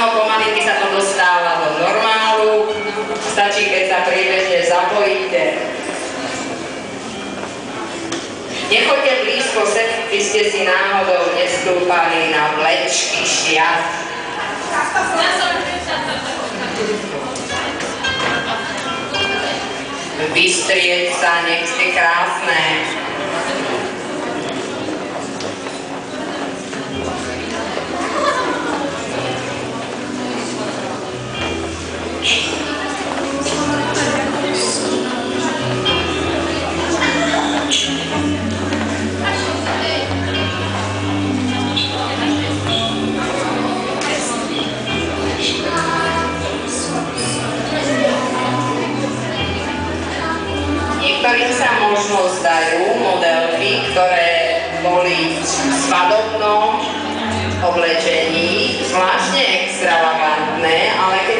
Áno, pomalinky sa to dostáva do normálu, stačí, keď sa priebežne zapojíte. Nechoďte blízko sem, by ste si náhodou nestúpali na vlečky šiat. Vystrieť sa, nech ste krásne. Niektorým sa možno zdajú modelky, ktoré boli v svadobnom oblečení, zvláštne extravagantné, ale keď